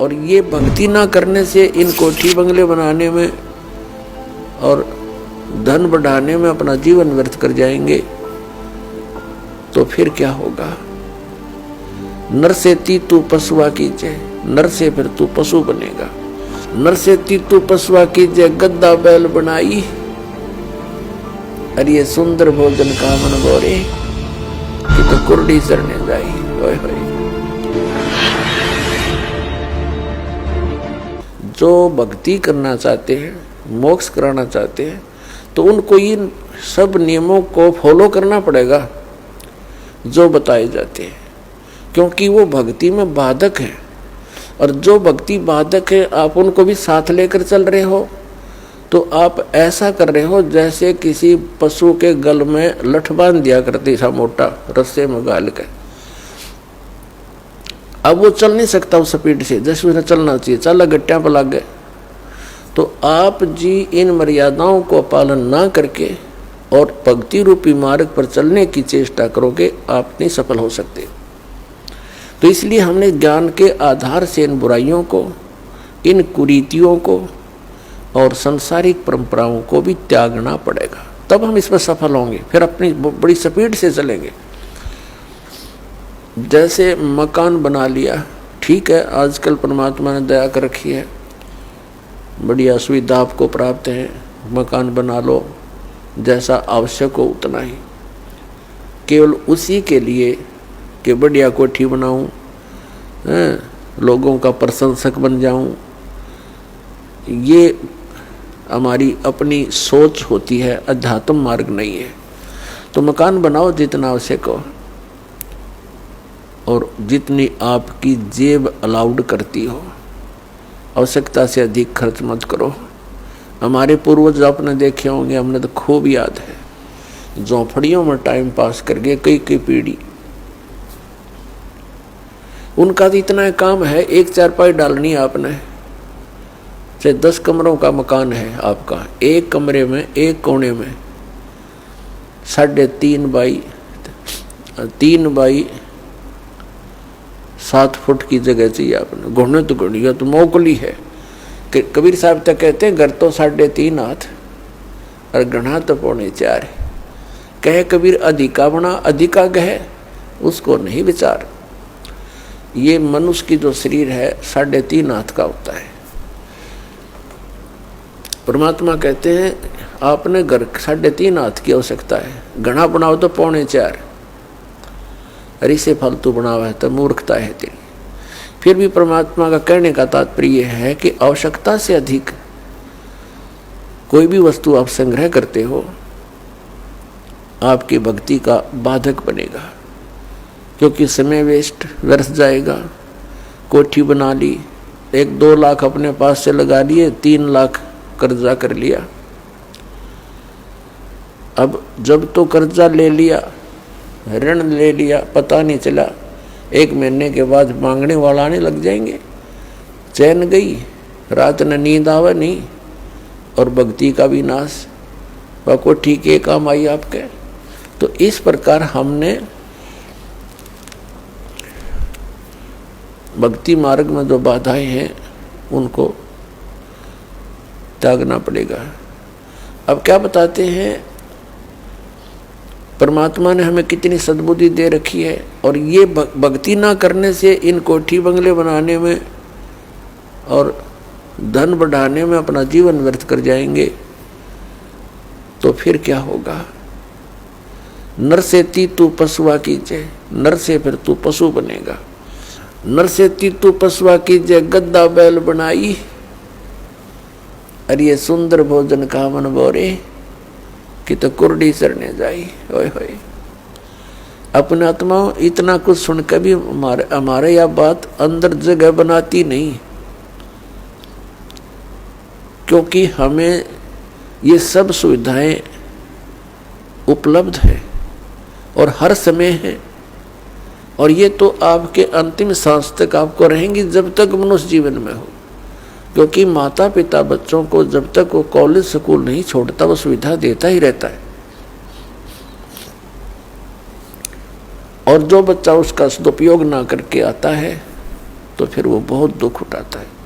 और ये भक्ति ना करने से इन कोठी बंगले बनाने में और धन बढ़ाने में अपना जीवन व्यर्थ कर जाएंगे, तो फिर क्या होगा। नर से तू पशुआ कीजिए, नर से फिर तू पशु बनेगा। नर से तू पशुआ कीजिए, गद्दा बैल बनाई, अरे ये सुंदर भोजन का मन गोरे कि तो कुर्डी चरने जाई। ओए होए। जो भक्ति करना चाहते हैं, मोक्ष कराना चाहते हैं, तो उनको इन सब नियमों को फॉलो करना पड़ेगा जो बताए जाते हैं, क्योंकि वो भक्ति में बाधक है। और जो भक्ति बाधक है आप उनको भी साथ लेकर चल रहे हो, तो आप ऐसा कर रहे हो जैसे किसी पशु के गल में लठ बांध दिया करती था मोटा रस्से में गाल के। अब वो चल नहीं सकता उस स्पीड से जैसे उसे चलना चाहिए, चल गट्टियां पर लग गए। तो आप जी इन मर्यादाओं को पालन ना करके और भक्ति रूपी मार्ग पर चलने की चेष्टा करोगे, आप नहीं सफल हो सकते। तो इसलिए हमने ज्ञान के आधार से इन बुराइयों को, इन कुरीतियों को और सांसारिक परंपराओं को भी त्यागना पड़ेगा, तब हम इसमें सफल होंगे। फिर अपनी बड़ी स्पीड से चलेंगे। जैसे मकान बना लिया, ठीक है, आजकल परमात्मा ने दया कर रखी है, बढ़िया सुविधा आपको प्राप्त है, मकान बना लो, जैसा आवश्यक हो उतना ही, केवल उसी के लिए कि बढ़िया कोठी बनाऊं, लोगों का प्रशंसक बन जाऊं, ये हमारी अपनी सोच होती है, अध्यात्म मार्ग नहीं है। तो मकान बनाओ जितना आवश्यक हो और जितनी आपकी जेब अलाउड करती हो, आवश्यकता से अधिक खर्च मत करो। हमारे पूर्वज आपने देखे होंगे, हमने तो खूब याद है, झोंपड़ियों में टाइम पास करके कई कई पीढ़ी, उनका तो इतना काम है, एक चारपाई डालनी आपने, चाहे 10 कमरों का मकान है आपका, एक कमरे में एक कोने में 3.5 बाई 7 फुट की जगह चाहिए आपने। घुटने तो घुड़िया तो मोकली है कि कबीर साहब तक कहते हैं घर तो 3.5 हाथ और गढ़ा तो 4.25 है। कहे कबीर अधिका बना अधिका कहे उसको नहीं विचार। ये मनुष्य की जो शरीर है 3.5 हाथ का होता है। परमात्मा कहते हैं आपने घर 3.5 हाथ की आवश्यकता है, घना बनाओ तो 4.25, अरे से फालतू बनावा है तो मूर्खता है तेरी। फिर भी परमात्मा का कहने का तात्पर्य है कि आवश्यकता से अधिक कोई भी वस्तु आप संग्रह करते हो, आपकी भक्ति का बाधक बनेगा, क्योंकि समय वेस्ट व्यर्थ जाएगा। कोठी बना ली, 1-2 लाख अपने पास से लगा लिए, 3 लाख कर्जा कर लिया। अब जब तो कर्जा ले लिया, ऋण ले लिया, पता नहीं चला, 1 महीने के बाद मांगने वाला आने लग जाएंगे, चैन गई, रात न नींद आवे नहीं, और भक्ति का भी नाश। वह कोठी के काम आई आपके। तो इस प्रकार हमने भक्ति मार्ग में जो बाधाएं हैं उनको त्यागना पड़ेगा। अब क्या बताते हैं, परमात्मा ने हमें कितनी सद्बुद्धि दे रखी है, और ये भक्ति ना करने से इन कोठी बंगले बनाने में और धन बढ़ाने में अपना जीवन व्यर्थ कर जाएंगे, तो फिर क्या होगा। नर से तू पशुआ कीजिए, नर से फिर तू पशु बनेगा। नर से तू पशुआ कीजिए, गद्दा बैल बनाई, अरे ये सुंदर भोजन का मन बोरे कि तो कुर्डी चरने जाई। ओए होए। अपने आत्मा इतना कुछ सुन के भी हमारे यह बात अंदर जगह बनाती नहीं, क्योंकि हमें ये सब सुविधाएं उपलब्ध है और हर समय है, और ये तो आपके अंतिम सांस तक आपको रहेंगी जब तक मनुष्य जीवन में हो। क्योंकि माता पिता बच्चों को जब तक वो कॉलेज स्कूल नहीं छोड़ता वो सुविधा देता ही रहता है, और जो बच्चा उसका सदुपयोग ना करके आता है तो फिर वो बहुत दुख उठाता है।